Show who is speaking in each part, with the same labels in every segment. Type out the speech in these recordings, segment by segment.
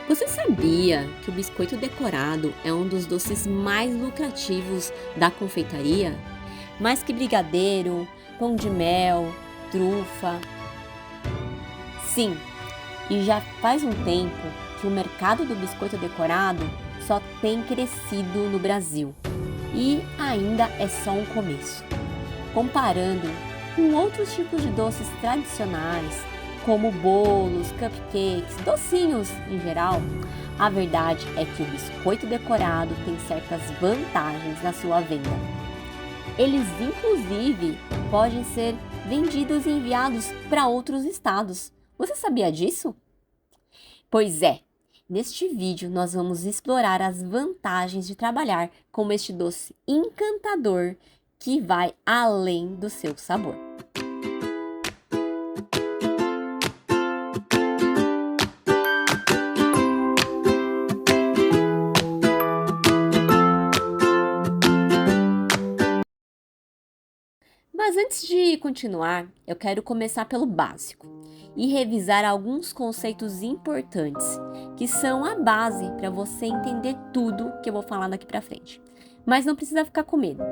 Speaker 1: Você sabia que o biscoito decorado é um dos doces mais lucrativos da confeitaria? Mais que brigadeiro, pão de mel, trufa. Sim, e já faz um tempo que o mercado do biscoito decorado só tem crescido no Brasil. E ainda é só um começo. Comparando com outros tipos de doces tradicionais, como bolos, cupcakes, docinhos em geral, a verdade é que o biscoito decorado tem certas vantagens na sua venda. Eles, inclusive, podem ser vendidos e enviados para outros estados. Você sabia disso? Pois é, neste vídeo nós vamos explorar as vantagens de trabalhar com este doce encantador que vai além do seu sabor. Mas antes de continuar, eu quero começar pelo básico e revisar alguns conceitos importantes que são a base para você entender tudo que eu vou falar daqui para frente. Mas não precisa ficar com medo.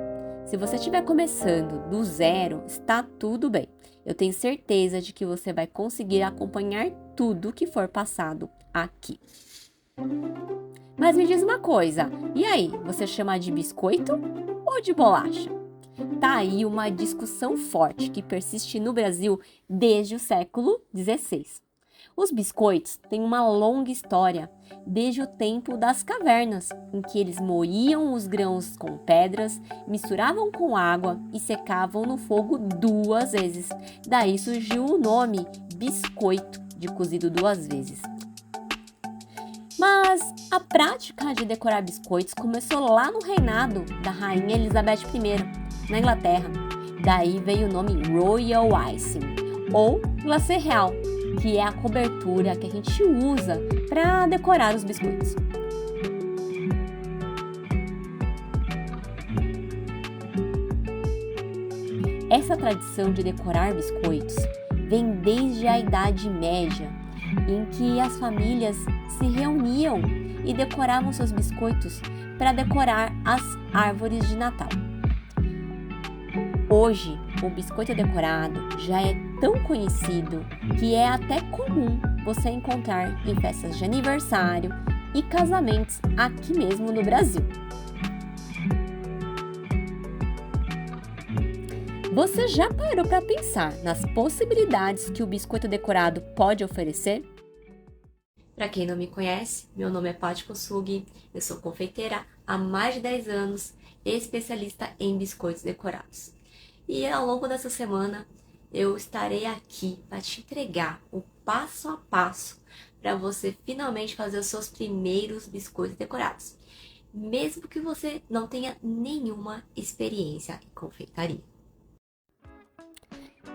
Speaker 1: Se você estiver começando do zero, está tudo bem. Eu tenho certeza de que você vai conseguir acompanhar tudo que for passado aqui. Mas me diz uma coisa, e aí, você chama de biscoito ou de bolacha? Tá aí uma discussão forte que persiste no Brasil desde o século XVI. Os biscoitos têm uma longa história, desde o tempo das cavernas, em que eles moíam os grãos com pedras, misturavam com água e secavam no fogo 2 vezes. Daí surgiu o nome biscoito, de cozido 2 vezes. Mas a prática de decorar biscoitos começou lá no reinado da rainha Elizabeth I, na Inglaterra. Daí veio o nome Royal Icing, ou glacê real, que é a cobertura que a gente usa para decorar os biscoitos. Essa tradição de decorar biscoitos vem desde a Idade Média, em que as famílias se reuniam e decoravam seus biscoitos para decorar as árvores de Natal. Hoje, o biscoito decorado já é tão conhecido que é até comum você encontrar em festas de aniversário e casamentos aqui mesmo no Brasil. Você já parou para pensar nas possibilidades que o biscoito decorado pode oferecer? Para quem não me conhece, meu nome é Paty Kossugi, eu sou confeiteira há mais de 10 anos, especialista em biscoitos decorados. E ao longo dessa semana eu estarei aqui para te entregar o passo a passo para você finalmente fazer os seus primeiros biscoitos decorados, mesmo que você não tenha nenhuma experiência em confeitaria.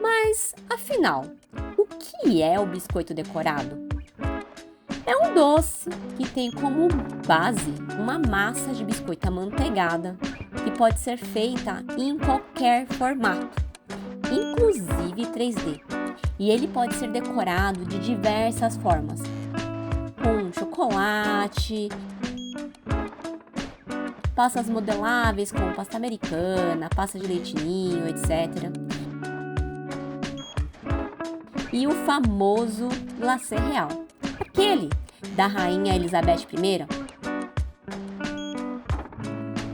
Speaker 1: Mas, afinal, o que é o biscoito decorado? É um doce que tem como base uma massa de biscoito amanteigada que pode ser feita em qualquer formato, inclusive 3D. E ele pode ser decorado de diversas formas, com chocolate, pastas modeláveis como pasta americana, pasta de leite ninho, etc. E o famoso glacê real, aquele da rainha Elizabeth I,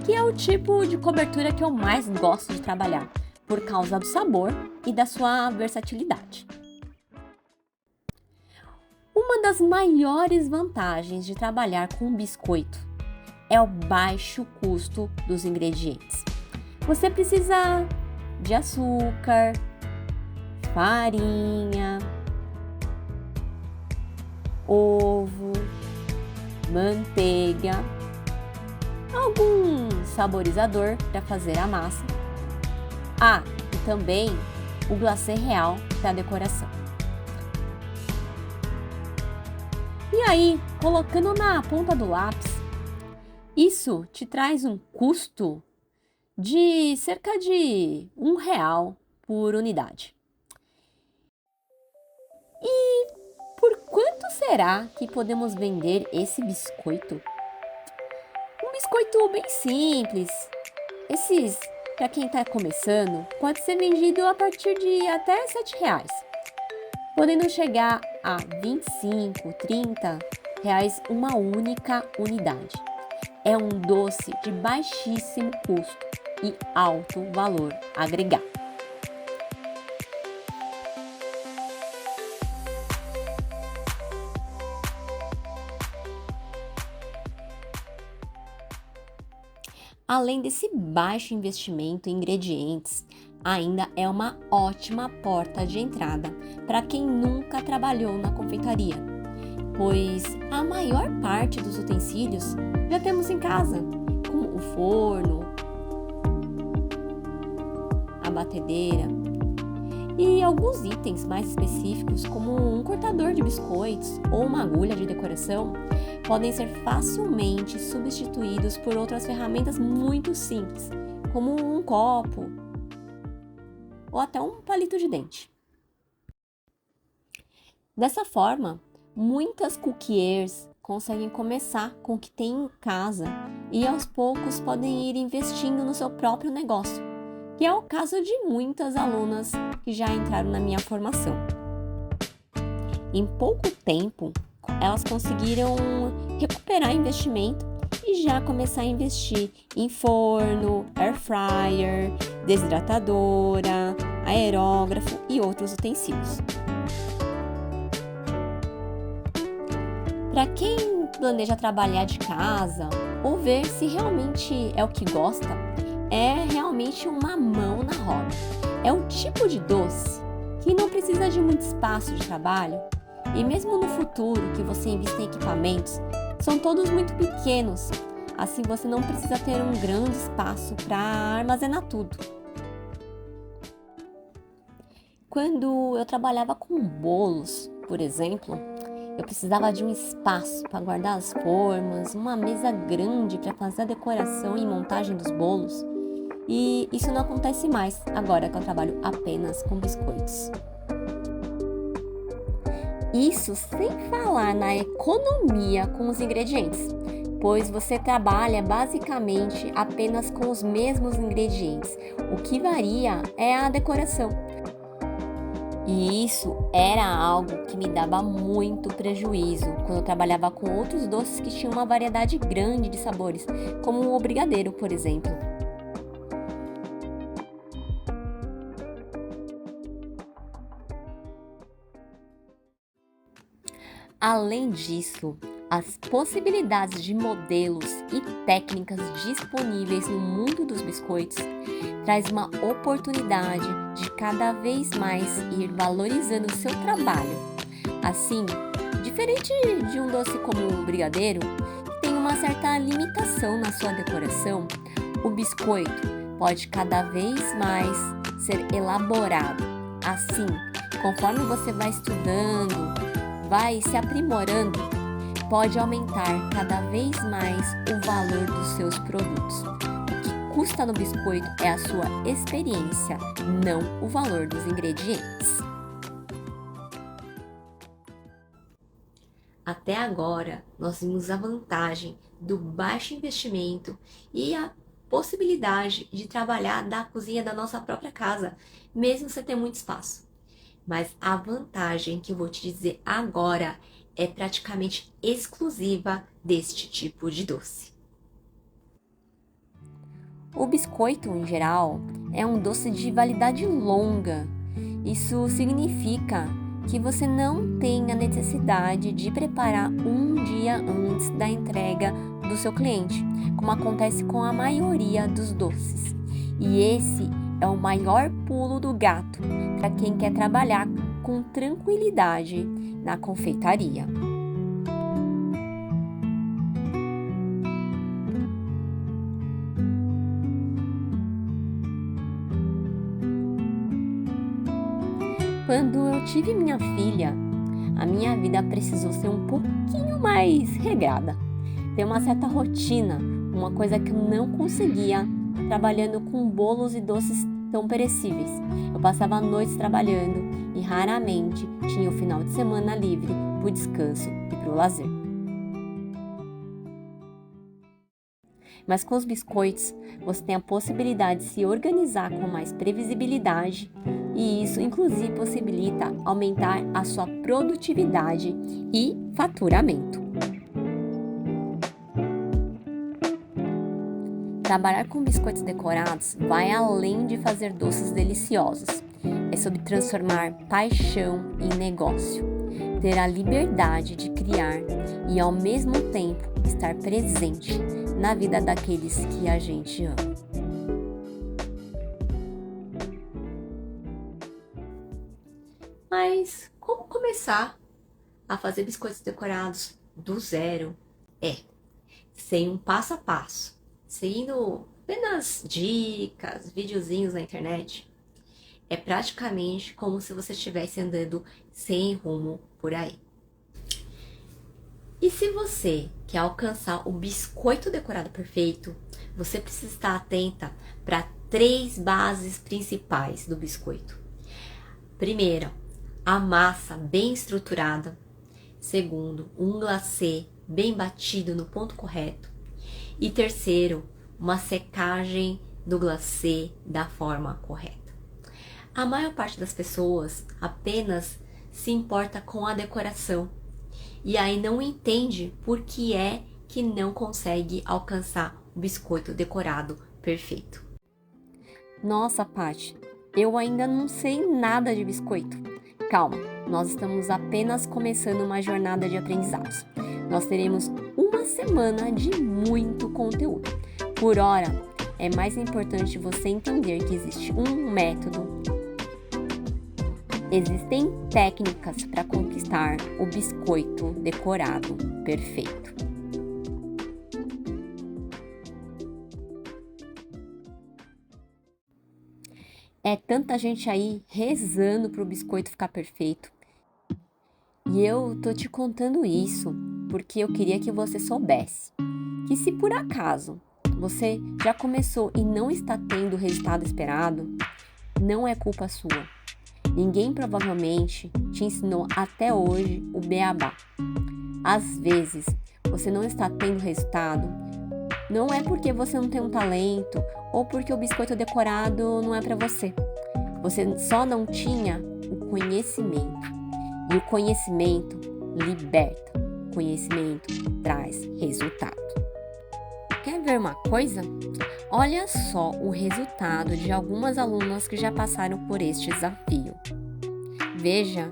Speaker 1: que é o tipo de cobertura que eu mais gosto de trabalhar, por causa do sabor e da sua versatilidade. Uma das maiores vantagens de trabalhar com biscoito é o baixo custo dos ingredientes. Você precisa de açúcar, farinha, ovo, manteiga, algum saborizador para fazer a massa. E também o glacê real para decoração. E aí, colocando na ponta do lápis, isso te traz um custo de cerca de R$ 1 por unidade. E por quanto será que podemos vender esse biscoito? Um biscoito bem simples. Esses, para quem está começando, pode ser vendido a partir de até R$ 7, podendo chegar a 25, 30 reais uma única unidade. É um doce de baixíssimo custo e alto valor agregado. Além desse baixo investimento em ingredientes, ainda é uma ótima porta de entrada para quem nunca trabalhou na confeitaria, pois a maior parte dos utensílios já temos em casa, como o forno, a batedeira e alguns itens mais específicos, como um cortador de biscoitos ou uma agulha de decoração, podem ser facilmente substituídos por outras ferramentas muito simples, como um copo ou até um palito de dente. Dessa forma, muitas cookiers conseguem começar com o que têm em casa e aos poucos podem ir investindo no seu próprio negócio, que é o caso de muitas alunas que já entraram na minha formação. Em pouco tempo, elas conseguiram recuperar investimento e já começar a investir em forno, air fryer, desidratadora, aerógrafo e outros utensílios. Para quem planeja trabalhar de casa ou ver se realmente é o que gosta, é realmente uma mão na roda. É um tipo de doce que não precisa de muito espaço de trabalho e mesmo no futuro que você invista em equipamentos, são todos muito pequenos, assim você não precisa ter um grande espaço para armazenar tudo. Quando eu trabalhava com bolos, por exemplo, eu precisava de um espaço para guardar as formas, uma mesa grande para fazer a decoração e montagem dos bolos. E isso não acontece mais agora que eu trabalho apenas com biscoitos. Isso sem falar na economia com os ingredientes, pois você trabalha basicamente apenas com os mesmos ingredientes. O que varia é a decoração. E isso era algo que me dava muito prejuízo quando eu trabalhava com outros doces que tinham uma variedade grande de sabores, como o brigadeiro, por exemplo. Além disso, as possibilidades de modelos e técnicas disponíveis no mundo dos biscoitos traz uma oportunidade de cada vez mais ir valorizando o seu trabalho. Assim, diferente de um doce como o brigadeiro, que tem uma certa limitação na sua decoração, o biscoito pode cada vez mais ser elaborado. Assim, conforme você vai estudando, vai se aprimorando, pode aumentar cada vez mais o valor dos seus produtos. O que custa no biscoito é a sua experiência, não o valor dos ingredientes. Até agora, nós vimos a vantagem do baixo investimento e a possibilidade de trabalhar da cozinha da nossa própria casa, mesmo sem ter muito espaço. Mas a vantagem que eu vou te dizer agora é praticamente exclusiva deste tipo de doce. O biscoito, em geral, é um doce de validade longa. Isso significa que você não tem a necessidade de preparar um dia antes da entrega do seu cliente, como acontece com a maioria dos doces. E esse é o maior pulo do gato para quem quer trabalhar com tranquilidade na confeitaria. Quando eu tive minha filha, a minha vida precisou ser um pouquinho mais regrada. Ter uma certa rotina, uma coisa que eu não conseguia trabalhando com bolos e doces tão perecíveis. Eu passava noites trabalhando e raramente tinha o final de semana livre para o descanso e para o lazer. Mas com os biscoitos, você tem a possibilidade de se organizar com mais previsibilidade e isso, inclusive, possibilita aumentar a sua produtividade e faturamento. Trabalhar com biscoitos decorados vai além de fazer doces deliciosos. É sobre transformar paixão em negócio, ter a liberdade de criar e, ao mesmo tempo, estar presente na vida daqueles que a gente ama. Mas como começar a fazer biscoitos decorados do zero? Sem um passo a passo, seguindo apenas dicas, videozinhos na internet. É praticamente como se você estivesse andando sem rumo por aí. E se você quer alcançar o biscoito decorado perfeito, você precisa estar atenta para 3 bases principais do biscoito. Primeira, a massa bem estruturada. Segundo, um glacê bem batido no ponto correto. E terceiro, uma secagem do glacê da forma correta. A maior parte das pessoas apenas se importa com a decoração e aí não entende por que é que não consegue alcançar o biscoito decorado perfeito. Nossa, Paty, eu ainda não sei nada de biscoito. Calma, nós estamos apenas começando uma jornada de aprendizados. Nós teremos uma semana de muito conteúdo. Por hora, é mais importante você entender que existe um método. Existem técnicas para conquistar o biscoito decorado perfeito. É tanta gente aí rezando para o biscoito ficar perfeito. E eu tô te contando isso porque eu queria que você soubesse que se por acaso você já começou e não está tendo o resultado esperado, não é culpa sua. Ninguém provavelmente te ensinou até hoje o beabá. Às vezes, você não está tendo resultado, não é porque você não tem um talento ou porque o biscoito decorado não é para você. Você só não tinha o conhecimento. E o conhecimento liberta. O conhecimento traz resultado. Quer ver uma coisa? Olha só o resultado de algumas alunas que já passaram por este desafio. Veja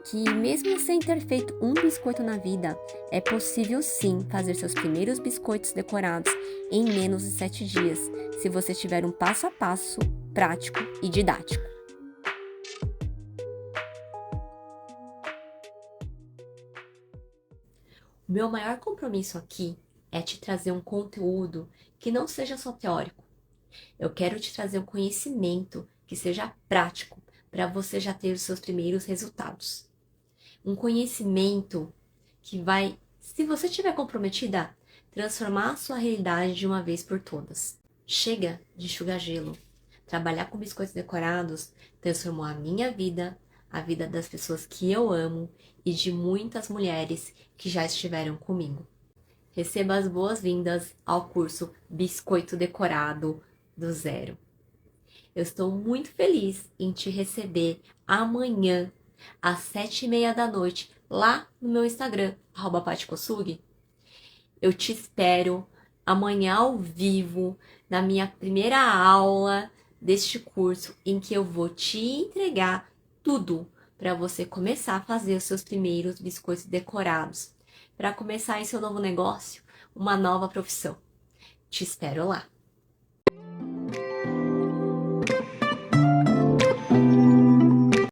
Speaker 1: que mesmo sem ter feito um biscoito na vida, é possível sim fazer seus primeiros biscoitos decorados em menos de 7 dias, se você tiver um passo a passo prático e didático. O meu maior compromisso aqui é te trazer um conteúdo que não seja só teórico. Eu quero te trazer um conhecimento que seja prático para você já ter os seus primeiros resultados. Um conhecimento que vai, se você estiver comprometida, transformar a sua realidade de uma vez por todas. Chega de enxugar gelo. Trabalhar com biscoitos decorados transformou a minha vida, a vida das pessoas que eu amo e de muitas mulheres que já estiveram comigo. Receba as boas-vindas ao curso Biscoito Decorado do Zero. Eu estou muito feliz em te receber amanhã, às 7h30 lá no meu Instagram, @patikossugi. Eu te espero amanhã ao vivo, na minha primeira aula deste curso, em que eu vou te entregar tudo para você começar a fazer os seus primeiros biscoitos decorados, para começar em seu novo negócio, uma nova profissão. Te espero lá.